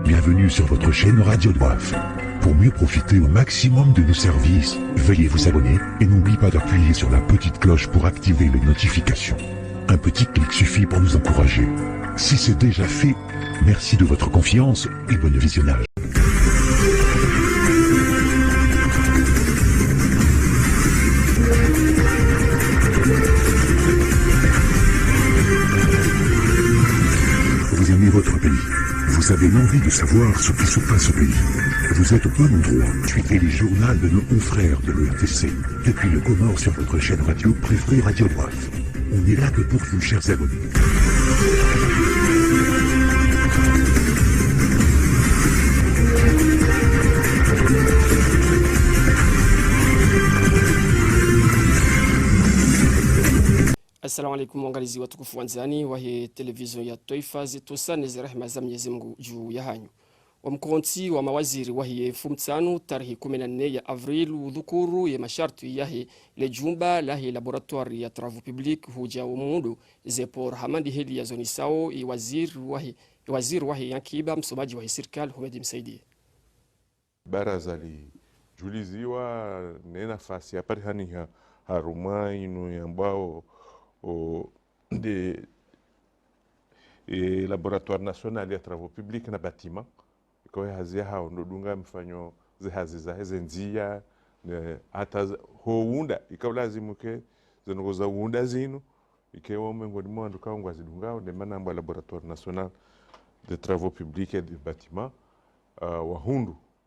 Bienvenue sur votre chaîne Radio Doif. Pour mieux profiter au maximum de nos services, veuillez vous abonner et n'oubliez pas d'appuyer sur la petite cloche pour activer les notifications. Un petit clic suffit pour nous encourager. Si c'est déjà fait, merci de votre confiance et bon visionnage. Vous aimez votre pays. Vous avez l'envie de savoir ce qui se passe au pays. Vous êtes au bon endroit. Suivez les journaux de nos confrères de l'ERTC. Depuis le Comore sur votre chaîne radio préférée Radio Doif. On est là que pour vous, chers abonnés. Assalamu alaikum wangalizi watukufu wanzani wa hii television ya Taifa zitusane rehema za Mwenyezi Mungu juu ya hanyu. Wa mkonti wa mawaziri wa hii fumtano tarehe 14 ya Avril udhukuru ya masharti ya hii le jumba la hii laboratoire ya travaux publics huja umudu zepor hamandi hili ya zoni sao i waziri wa hii yankiba msomaji wa hii serikali Humedi Msaidie. Baraza li juliziwa ne nafasi ya parihani ya haruma inu ambao de laboratoire national ya travaux publics na bâtiment kwa hazia hao ndodunga mfanyo zihazi za hezenzia hata hounda ikawlazimu ke zenogoza unda zinu ikewa mengoni mwandu kaungwa zidungao de manamba laboratoire national de travaux publics et de bâtiment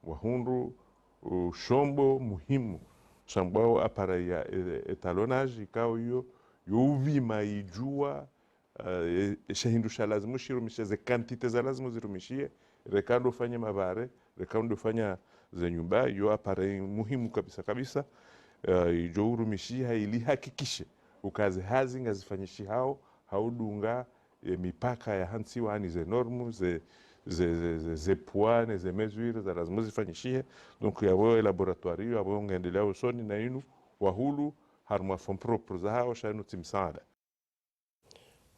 wahundu shombo muhimu shambao appareil ya étalonnage ikao hiyo yuvima ijua shahindusha lazimu shirumishe ze kantite za lazimu zirumishie rekando fanya mavare rekando fanya ze nyumba yo appareil muhimu kabisa ijo urumishia ili hakikishe ukazi hazi ngazifanyishi hao haudunga mipaka ya hansi wani ze normu ze poids ze mesures za lazimu zifanyishie donc yabo laboratoire yo abo ngendelea usoni na inu wahulu harma fond propre za hao shanu timsada.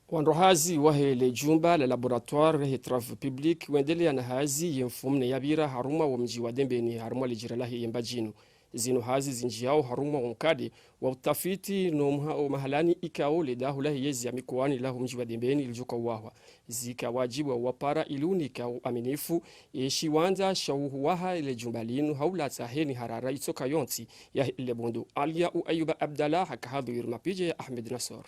Wanrohazi wa hele jumba la laboratoire he travaux publics wendelea na hazi yemfumne yabira haruma wa mji wa Dembeni haruma lijiralahi yembajinu. Zino hazi zinjiao haruma wankade wa utafiti no mahalani ikao le dahulahi yezi ya mikoani lahu mji wa Dembeni iljuka uwahwa. Zika wajibu wa wapara ilunika aminifu yeshi wanza shauhu waha ile jumbalinu haula taheni harara itoka yonti ya ile bondo. Alia u Ayuba Abdallah hakahadu yurmapije ya Ahmed Nasor.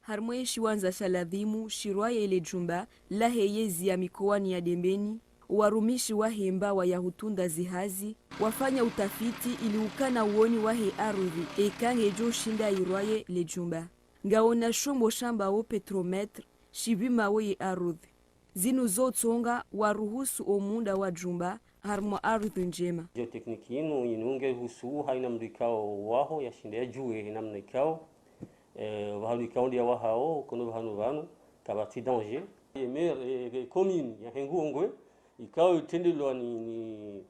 Harmoye shiwanza shaladhimu shirwaye ile jumba lahe yezi ya mikoani ya Dembeni. Warumishi wahemba wa yahutunda zihazi wafanya utafiti ili ukana uoni wahe arudhi ekange jo shinda irwaye le jumba ngaona shombo shamba o petrometre shibima we arudhi zinu zotsonga waruhusu omunda wa jumba harmo arudhi njema geotekniki inu inunge husu haina mrikao waho ya shinda juwe namna ikao vahanu ikao ndia wahao kono vahanu kabati danger yemer commune ya hengungwe ikao itendilwa ni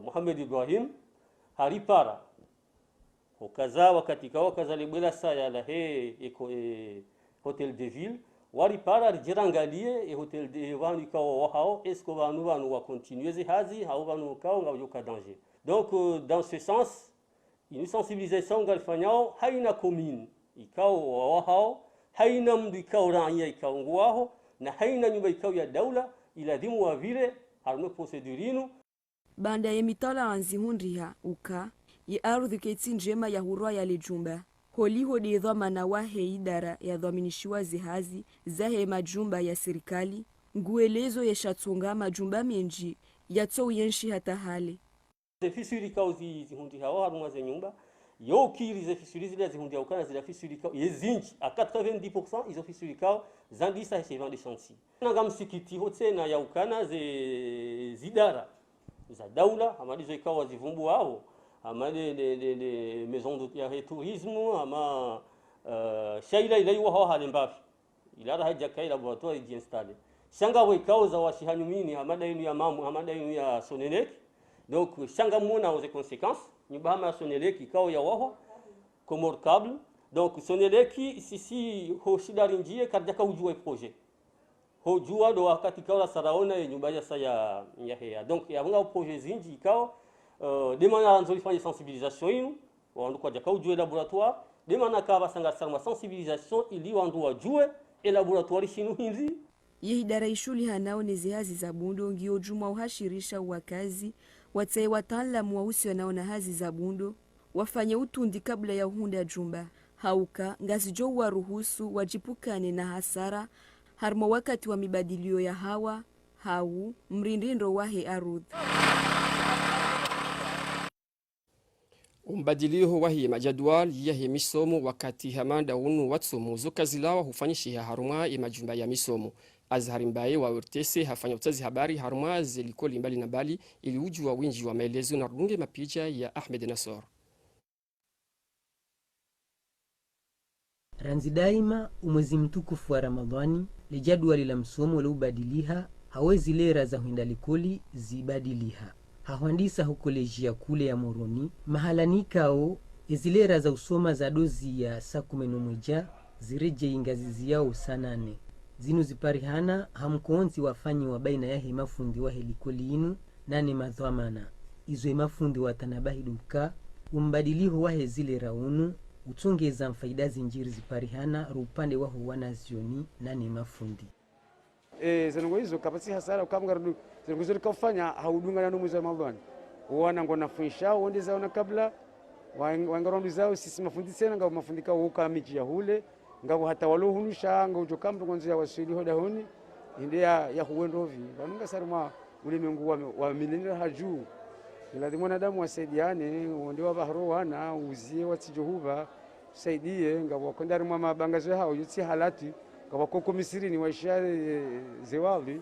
Muhammad Ibrahim haripara okaza wakati kao kaza libela saya la hotel de ville waripara rijirangalie hotel de vanu ikao wahao esko vanu wa continuer zihazi hao vanu kao ngayoka danger donc dans ce sens une sensibilisation galfanyao haina commune ikao wahao haina mdu ikao raia ikao ngwaho na haina nyumba ikao ya daula ilazimu wa vile harme procedurinu banda yemitala anzihundriha uka ye arudhi keti njema ya hurwa ya lejumba holiho de dhamana wahe idara ya dhaminishiwa zihazi zahe majumba ya serikali nguelezo yeshatunga majumba menji yato yenshi hata hale zefisuri kauzi zihundi hawa haruma ze nyumba yo kiri zefisuri zile zihundi ukana zile fisuri kao yezinji a 90% izo fisuri kao zandisa heshevant de chantier nanga msikiti hote na ya ukana ze zidara za daula amalizo ikawa zivumbu wao amale de maison de tourisme ama shaila ile wa halembafi ila haja kai laboratoire d'installer shanga we kauza wa shihanyumini amada inu ya mamu amada inu ya Sonelec donc shanga muna aux conséquences ni bahama Sonelec ikao ya waho Comore câble donc Sonelec sisi ho shidarinjie kadaka ujue projet hojua do wakati kaula saraona ye nyumba ya sa ya hea donc ya vanga projet zinji ikao demana anzo ifanye sensibilisation inu wandu kwa jaka ujue laboratoire demana ka basanga sarma sensibilisation ili wandu wajue e laboratoire shinu hindi ye idara ishuli hanao nezihazi za bundo ngio juma uhashirisha wakazi watsaye wataalamu wausi wanaona hazi za bundo wafanye utundi kabla ya uhunda jumba hauka ngazijo waruhusu wajipukane na hasara harmo wakati wa mibadilio ya hawa hau mrindindo wahe arudh umbadilio wahi majadwal yahe misomo wakati hamanda unu watsomo zokazilawa hufanyisha haruma majumba ya misomo Azhari Mbaye wa urtese hafanya utazi habari haruma zelikoli mbali na bali ili ujua winji wa maelezo na runge mapicha ya Ahmed Nasor. Ranzi daima umwezi mtukufu wa Ramadhani lijadwali la msomo liubadiliha hawezi lera za huindalikoli zibadiliha hahwandisa hukolejia kule ya Moroni mahalanikao ezilera za usoma za dozi ya sakumeno mweja zireje ingazizi yao sanane zinu ziparihana hamkuonzi wafanyi wa baina yahe mafundi wa helikoli inu nane madhamana izo mafundi watanabahi duka umbadiliho wahe zile raunu utongeza mfaidazi njiri ziparihana rupande waho wanazioni nane mafundi zenongo hizo kapasi hasara ukamgarudu zenongo hizo kufanya haudungana na mwezi wa Ramadhani wana ngona fuisha onde zaona kabla wangarondu zao sisi mafundi tena ngao mafundika huka miji ya hule ngao hata walohunusha ngao jokamdo kwanza wasili hoda honi inde ya huwendovi wanunga saruma ulimwengu wa milenia haju lazima wanadamu wasaidiane onde wa bahro wana uzie watijohuva saidie ngao wakondari mwa mabangazo hao yuti halati ngao koko Misiri ni waishare zewali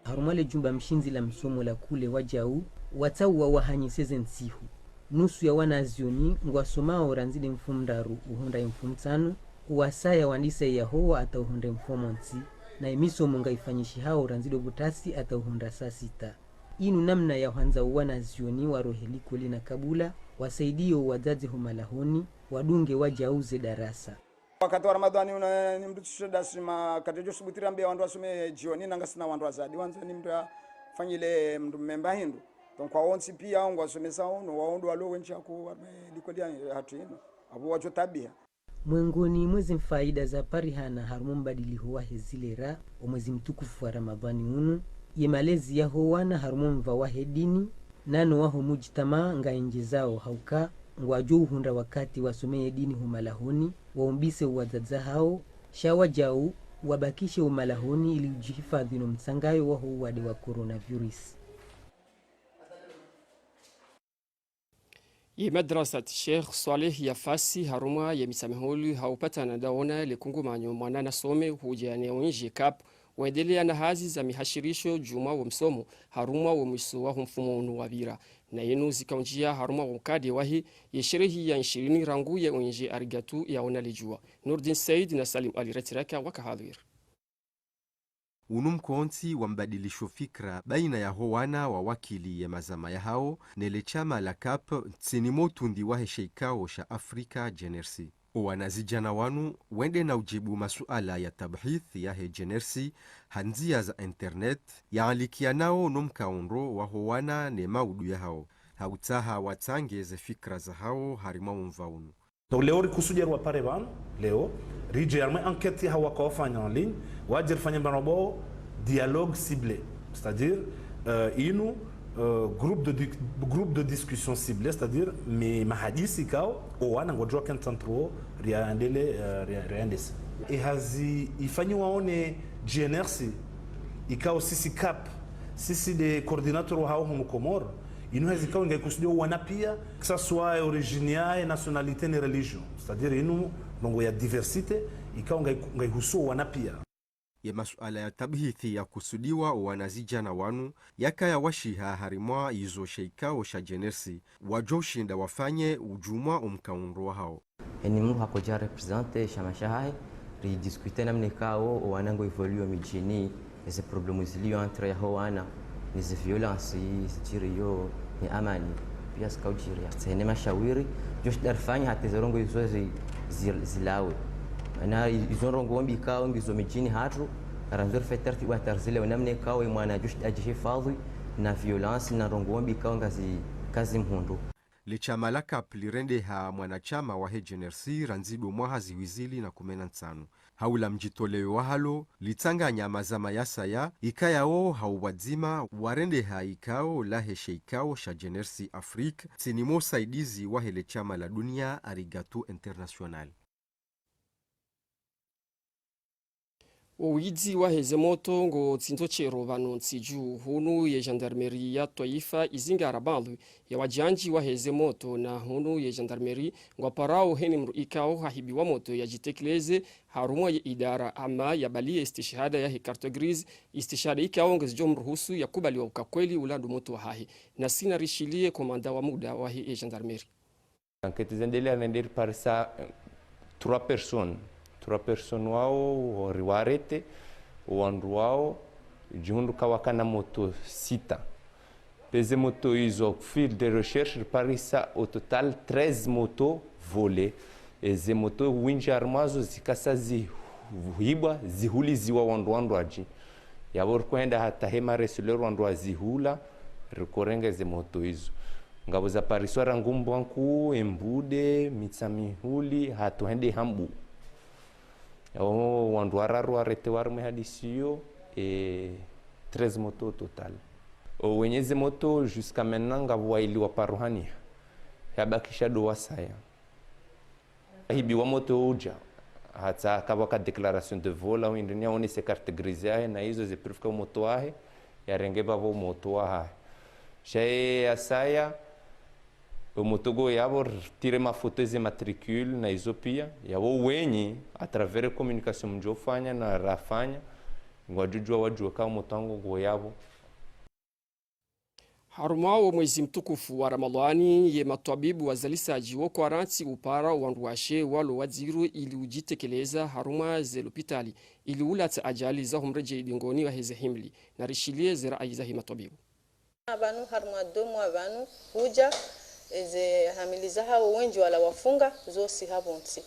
harumale jumba mshinzi la msomo la kule wajau watau wa wahanyiseze nsihu nusu ya wanazioni ngwasomao ranzide mfumdaru uhunda mfumtano uwasaya wandise ya hoa ata uhunde mfomonsi na imisomo ngaifanyishi hao ranzide butasi ata uhunda saa 6 inu namna ya hanza wanazioni warohelikoli na kabula wasaidio wazazi humalahoni wadunge wajauze darasa wakati wa Ramadhani ni mtu tudasima katejo subutira mbia wandu wasome jioni nanga sina wandu wazadi wanzo ni mtu fanyile mtu memba hindu donc kwa onsi pia wangu wasomesa uno waondo walo wenchi yako likodia hatu ino abo wacho tabia mwengoni mwezi mfaida za parihana harumbadiliho wa hezilera omwezi mtukufu wa Ramadhani unu ye malezi ya howana harumumva wa hedini nano waho mujtama ngainje zao hauka ngwajo hunda wakati wasomeye dini humalahoni waumbise uwazaza hao shawa jau wabakishe umalahoni ili ujihifadhi no msangayo waho uwade wa coronavirus. Ye madrasat Sheikh Saleh ya Fasi haruma ya misamehuli haupata na daona lekungu manyo mwanana some hujane onje kap waendelea na hazi za mihashirisho juma wa msomo haruma wa mwiso wa mfumo unu wabira na yenu zikaunjia haruma wa mkade wahi ye sherehi ya 20 rangu ya onje arigatu ya onalijua Nurdin Said na Salim Ali Retiraka wakahadhir unumkonti wa mbadilisho fikra baina ya howana wa wakili ya mazama ya hao nele chama la CAP tsinimotundi wa hesheikao sha Afrika Genersi. Wanazijana wanu wende na ujibu masuala ya tabhith ya he Genersi hanzia za internet ya alikia nao nomkaonro wa howana ne maudu ya hao. Hautaha watangeze fikra za hao harima mvaunu. Donc leo rikusudia wa pareban leo rije arme enquête hawa ko fanya en ligne wajir fanya banabo dialogue ciblé c'est-à-dire inu groupe de discussion ciblé c'est-à-dire mais mahadisi kao wana ngojwa kentantro riandele e hazi ifanyi waone GNRC ikao sisi CAP sisi de coordinateur hao hukomor inu hazi kao ngekusudia wana pia que ça soit originaire nationalité ni religion c'est-à-dire inu nongo ya diversité ikao ngaihusu wana pia ya masuala ya tabhithi ya kusudiwa wanazijana wanu yaka ya washiha harimwa izo sheikao sha Genersi wajoshinda wafanye ujumwa umkaunro hao eni mungu hakoja represente shamashahai ridiscuter namne kao wanango evolue mijini ese problemu zilio entre ya wana ni violence ziriyo ni amani pia skaujiri tsene mashawiri josh darfanya hatezorongo izo zilawe na izorongo ombi kao ngizo mijini hatu ranzor fetarti wa tarzile namne kao mwana jush ajihifadhi na violence na rongombi kao ngazi kazi mhundu. Lichama la CAP lirendeha mwanachama wa HNRC ranzido mwaha ziwizili na 15 haula mjitoleo wa halo litanganya mazama yasaya ikayao hauwadzima warendeha ikao la heshe ikao sha JNRC Afrique sinimo saidizi wa hele chama la dunia Arigato International. Uwidzi wa heze moto ngo tsinzochero vanu nsiju hunu ye gendarmerie ya taifa izinga arabandu ya wajanji wa heze moto na hunu ye gendarmerie ngo parao heni mru ikao hahibi wa moto ya jitekeleze harumwa ya idara ama ya balia istishhada ya carte grise istishhada ikao ngezjo mruhusu ya kubali wa ukakweli ulandu moto wa hahi na sina rishilie komanda wa muda wa hii gendarmerie. Enquête zendele anender par ça 3 personnes wao wariwarete wandu wao jihundu kawakana moto 6 peze moto hizo fil de recherche parisa au total 13 moto volées eze moto winji armazo zikasa zihibwa zihuliziwa wandu aji yabor kwenda hata hema resoleur wandu azihula rikorenga ze moto hizo ngabo za pariswara ngumbwanku embude mitsamihuli hatu hende hambu wandu wararu arete warme hadisio et 13 motos total. Wenyeze moto jusqu'à maintenant ngavwa ili waparuhani yabakisha do wasaya hibi wa moto uja hata kabaka declaration de vol au indenia oni se carte grise na hizo ziprifika moto ahe yarengeba vo moto ahe shay asaya o motogo yabo tire ma photo ze matricule na hizo pia yabo wenyi a travers communication mjofanya na rafanya ngwajujwa wajua kama motango go yabo. Harumao mwezi mtukufu wa Ramadhani ye matabibu wazalisaji wo kwaranti upara wanduwashe walo wadziru ili ujitekeleza haruma ze lopitali ili ulata ajali za humreje idingoni wa heze himli na rishilie zira aiza hi matabibu. Abantu haruma domo abantu uja eze hamiliza hao wenji wala wafunga zosi habonti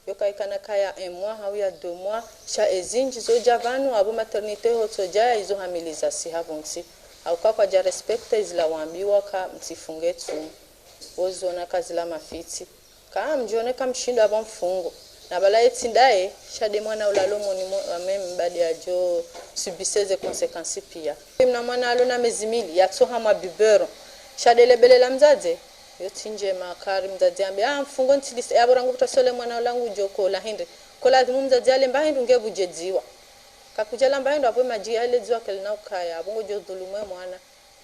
yoka ikana kaya emwa hau ya 2 mois sha ezinji zoja vanu abo maternite hotoja izo hamiliza si habonti au kwa ja respecte izla waambiwa ka msifunge tu ozona kazi la mafiti ka mjone ka mshindo aba mfungo na bala etindae shade mwana ulalomo ni meme mbadi ajo subiseze consequences pia mna mwana alona mezimili yatsoha mwa bibero shade lebele la mzaze yotinje makari mzazi ambe mfungo ntilise yaborangu kutasole mwana ulangu joko la hindi kola mzazi ale mbahindu ngebujedziwa kakujala mbahindu apo maji ale dziwa kelina ukaya abongo jo dhulumwe mwana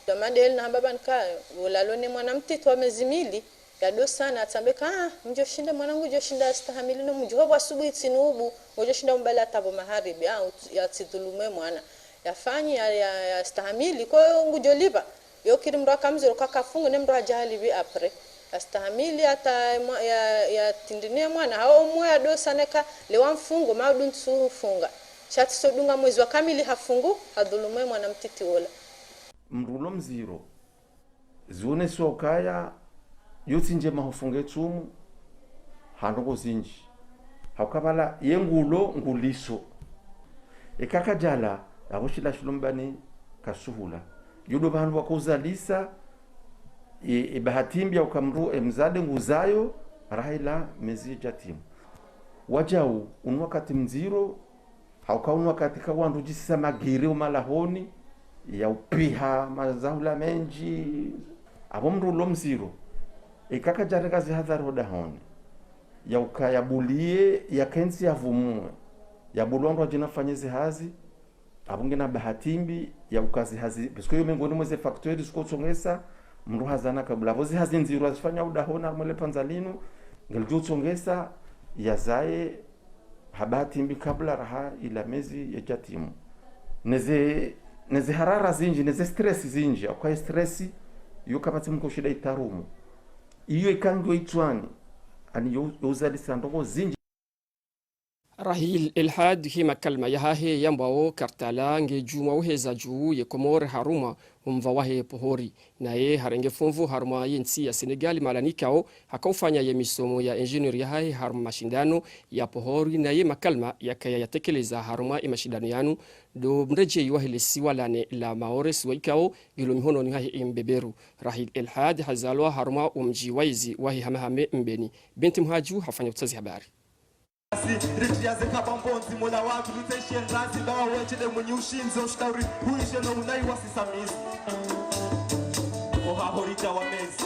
domandel na baba nkayo ulalone mwana mtito wa mezimili yado sana atambeka mjo shinda mwanangu jo shinda astahamili no mjo bwa asubuhi tinubu mjo shinda mbala tabo maharibi ya tidhulumwe mwana yafanyi ya astahamili kwa ngujo liba yokiri mro akamziro kakafungu ne mro ajali bi apre astahamili hata ya tindinia mwana hao moya do saneka lewa mfungo maudun funga shati sodunga mwezi wa kamili hafungu adhulume mwana mtiti wola mrulo mziro zione sokaya yotsinje mahofunge tsumu handoko zinji hakabala yengulo nguliso ekakajala akoshila shulumbani kasuhula yudo bantu bakuzalisa ibahatimbi ukamru emzade nguzayo rahila mezi jatimu wajau unwakati mziro haukaunwa katika wandu jisisa magiri umalahoni ya upiha mazahula menji abo mrulo mziro ikaka jareka zihadhari hodahoni ya ukayabulie ya kensi ya vumue ya bulwandu wajina fanyezi hazi abunge na bahatimbi ya ukazi hazi bisko yo mengoni mweze facteur disko tsongesa mru hazana kabla vozi hazi nziro azifanya udahona mwele panzalino ngeljo tsongesa ya zae habahatimbi kabla raha ila mezi ya jatimu neze harara zinji neze stress zinji kwa stress yo kapati mko shida itarumu iyo ikango itwani ani yozali sandoko zinji Rahil Elhad hima kalma yahahe yambao kartala nge juma uheza juu ye komore haruma umvawahe pohori naye harenge fumvu harma yensi ya Senegal malanikao hakaufanya ye misomo ya engineer ya hai harma mashindano ya pohori naye makalma yakaya yatekeleza harma mashindano yanu do mreje yuahile siwalane la maores waikao gilo mihono ni hahi imbeberu Rahid Elhad hazalwa harma umji waizi wahi hamahame mbeni binti mhaju hafanya utazi habari richiaze kabambonzi mola watu luteshe nrazi dawa wechede mwenye ushinzi ushtari huishe no unai wasisamizi ohahorita wamezi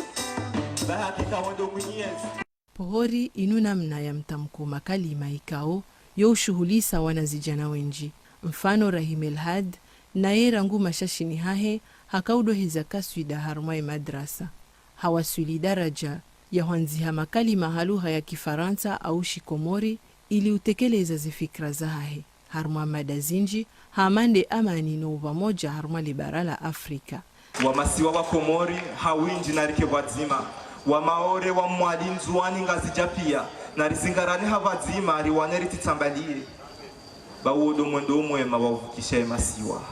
bahakika wando mwenyezi pohori inuna mna ya mtamko makali maikao yo ushuhulisa wanazijana wenji mfano Rahim Elhad naye rangu mashashini hahe hakaudo hizaka swida harumai madrasa hawaswili daraja ya wanziha makali mahaluha ya Kifaransa au Shikomori ili utekeleza zifikra zahe harma madazinji hamande amani no pamoja harma libara la Afrika wamasiwa wa Komori hawinji na rike wazima wa maore wa mwalinzu wani ngazi japia na rizingarani havazima ariwane rititambalie bawodo mwendo mwema wavukisha masiwa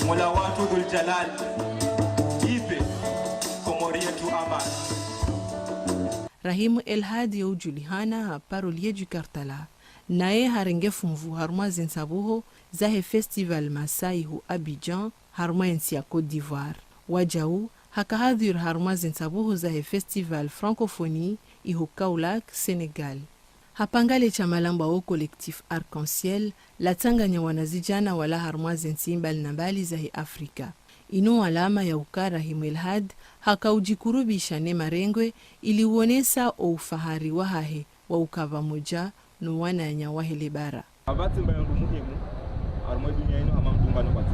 mola watu dhul jalal ipe Komori yetu amani. Rahim Elhad ya ujulihana parolie du Kartala naye harengefu mvu harma zensabuho zahe festival Masai hu Abidjan harma ensi ya Côte d'Ivoire wajau hakahadhir harma zensabuho zahe festival Francophonie ihu Kaolack Senegal hapangale cha malamba o collectif Arc-en-Ciel la tanganya wanazijana wala harma zensi mbali na mbali zahe Afrika ino alama ya ukara Rahim Elhad hakaujikurubisha ne marengwe ili uonesa o ufahari wahahe wa ukava moja no wananya wahele bara abati mbayandu muhimu armo dunia ino hama mdungano kwati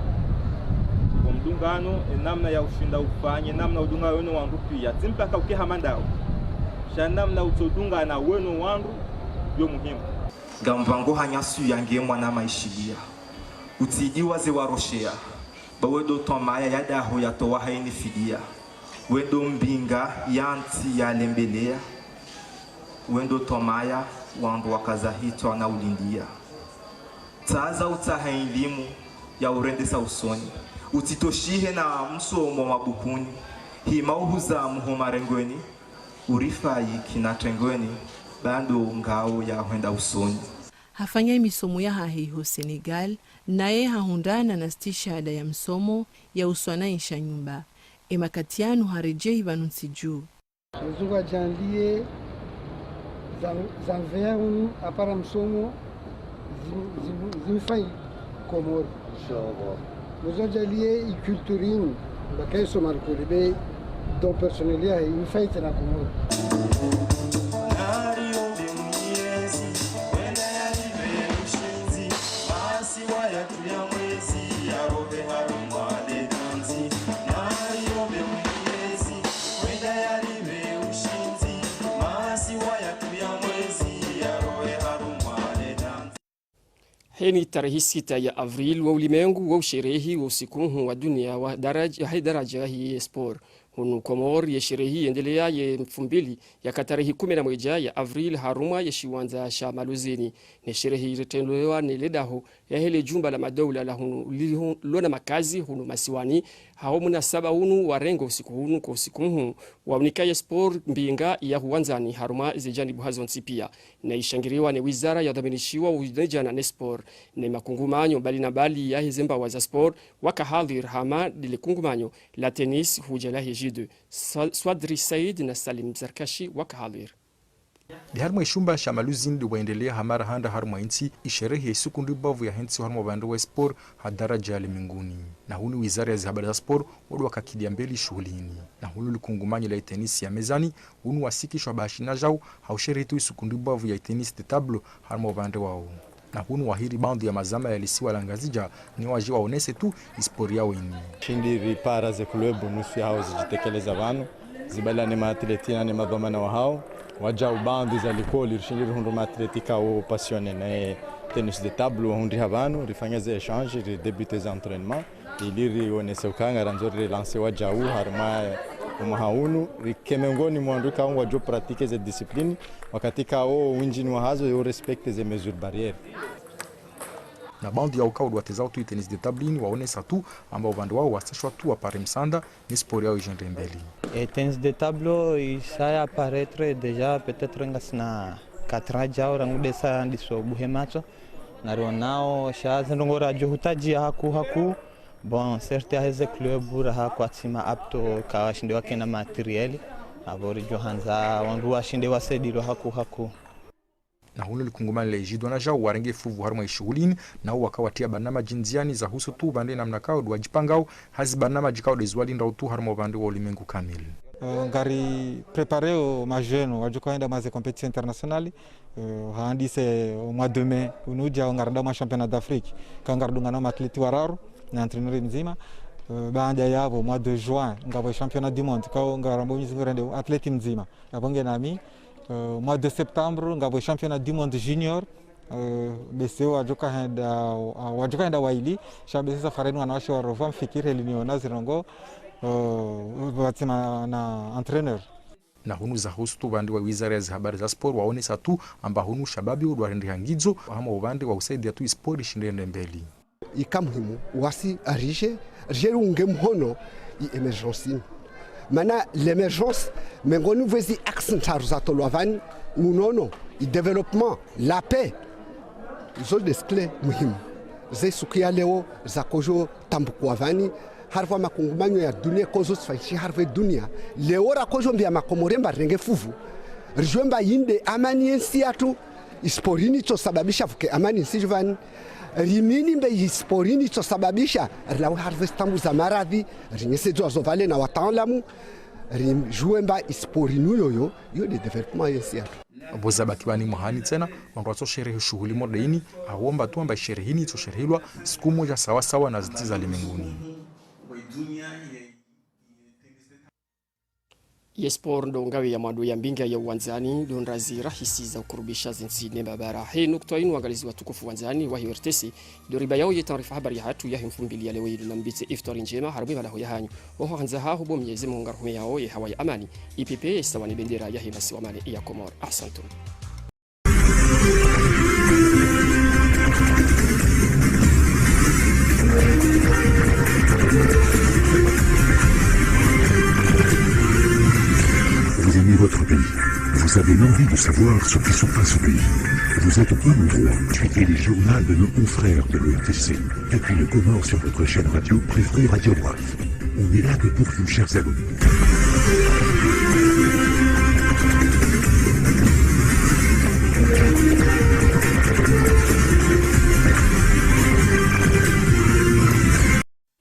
kwa mdungano namna ya ushinda ufanye namna udunga wenu wandu pia timpaka ukihamandao sha namna utodunga na wenu wandu yo muhimu gamvango hanyasu yange mwana maishilia utijiwa ze waroshea bawedo tomaya yadaho yatowa haini fidia wendo mbinga yanti ya lembelea wendo tomaya wandu wakazahitwa na ulindia taza utaha elimu ya urendesa usoni utitoshihe na msomo mabukuni hima uhuza muhomarengweni urifayi kinatengweni bando ngao ya huenda usoni hafanya misomo ya hahiho Senegal naye hahundana na stishada ya msomo ya uswana insha nyumba emakatianu harejei banunsi juu mzungu janlie za verno apara msomo zimfai Komori mzungu janlie ikulturini bakaiso markolebe don personelia imfai tena Komori Heni tarehe 6 ya Avril wa ulimwengu wa usherehi wa usiku wa dunia wa daraja hii sport hunu Komori ya sherehi endelea ya 2000 ya tarehe 11 ya Avril haruma ya shiwanza sha maluzini ni sherehi retendolewa ni ledaho ya hele jumba la madoula la hunu lona makazi hunu masiwani hao munasaba hunu warengo usiku hunu kwa usiku hunu wa ya sport mbinga ya huwanzani haruma zijani buhazo nsipia na ishangiriwa ni wizara ya dhaminishiwa uidejana na sport na makungumanyo bali na bali ya hizemba waza sport wakahadhir hama dile kungumanyo la tenis hujalahi jidu Swadri Said na Salim Zarkashi wakahadhir di harma ishumba shamaluzini di waendelea hamara handa harma insi isherehe siku ndibavu ya hensi harma bandu wa sport hadaraja aliminguni na huni wizara ya zihabari za sport wadu wakakidia mbeli shughulini na huni likungumanyi la tenisi ya mezani huni wasikishwa bashina jau hausherehe tu siku ndibavu ya tenisi de tablo harma bandu wao na huni wahiri bandu ya mazama ya lisiwa la ngazija ni waji waonese tu ispori yao ini shindiri para ze klubu nusu hao zijitekeleza vanu zibala ni maatletina ni madhamana wa hao waja ubandu za likoli rishindiri hundu maatletika o pasione na tennis de table hundi havanu rifanya ze échange ri débuter za entraînement iliri onese ukanga ranzori lancer waja u harma umahaunu rikemengoni mwandu ka wajo pratique ze discipline wakati ka o winjini wa hazo yo respecte ze mesures barrières na bandi ya ukao watezao tu tennis de tablini waonesa tu ambao vandu wao wasashwa tu apare msanda ni sport yao ijende mbele. Et tennis de tableau ça apparaître déjà peut-être ngasina 4 ans jao rangude sa ndiso buhemacho na ronao shaza ndongora johutaji haku bon certes heze club bura kwa tima apto ka shinde wake na material avori johanza wandu washinde wasediro haku na huno likungumani lejidwa na jao warenge fuvu haruma ishughulini na huo wakawatia banama jinziani za huso tu bande na mnakao duwajipangao hazi banama jikao dezwali nda utu haruma bande wa ulimengu kamili. Ngari préparé au majeno wajuko enda maze compétition internationale haandise au mois de mai unuja ngarda ma championnat d'Afrique kangardu na atleti wararo na entraîneur mzima baada ya hapo mois de juin ngabo championnat du monde ka ngarambo mzingorende atleti mzima abonge nami mois de septembre ngabo championnat du monde junior BCO wajuka enda waili shabese safareni wanawasho wa Rova mfikiri liniona zirongo watima na entraîneur na hunu za hostu bandi wa wizara ya habari za sport waonesa tu amba hunu shababi udwarende hangizo ama ubande wa usaidia tu sport shindende mbeli ikamuhimu wasi arije unge mhono i emergency mana l'émergence mengoni vezi accent za tolwavani unono i développement la paix zo descle muhimu zesukia leo za kojo tambukwavani harfa makungumanyo ya dunia kozo sfaishi harfa dunia leora kozo mbia makomoremba renge fuvu rijwemba yinde amani yensi atu isporini to sababisha fuke amani sijvan rimini mbe isporini to sababisha la harvestambu za maradhi rinyese zo vale na wataalamu rijwemba isporinu yoyo yo de development yensi atu boza bakiwani mohani tena wandu sherehe shughuli modaini aomba tu amba sherehe hini to sherehilwa siku moja sawa sawa na zinti za limenguni. Yespor ndo ngawe ya madu ya mbinga ya uwanzani donrazi rahisi za ukurubisha zinsine babara. Hei nuktua inu wangalizi watukufu uwanzani wa hiwertesi doriba yao ye taarifa habari ya hatu ya himfumbili ya lewe na mbite iftori njema harumi wala hoya hanyu. Waho hanzaha hubo mnyezi mungaruhume yao ye hawa ya amani. IPP sawani bendera ya himasi wa mani iya Komor. Ahsantum. Vous aimez votre pays, vous avez l'envie de savoir ce qui se passe au pays. Vous êtes au bon endroit, suivez les journaux de nos confrères de l'ERTC, et puis le Comore sur votre chaîne radio préférée Radio WAF. On est là que pour vous, chers abonnés.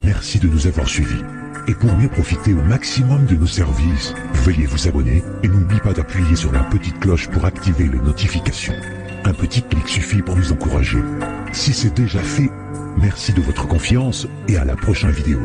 Merci de nous avoir suivis. Et pour mieux profiter au maximum de nos services, veuillez vous abonner et n'oubliez pas d'appuyer sur la petite cloche pour activer les notifications. Un petit clic suffit pour nous encourager. Si c'est déjà fait, merci de votre confiance et à la prochaine vidéo.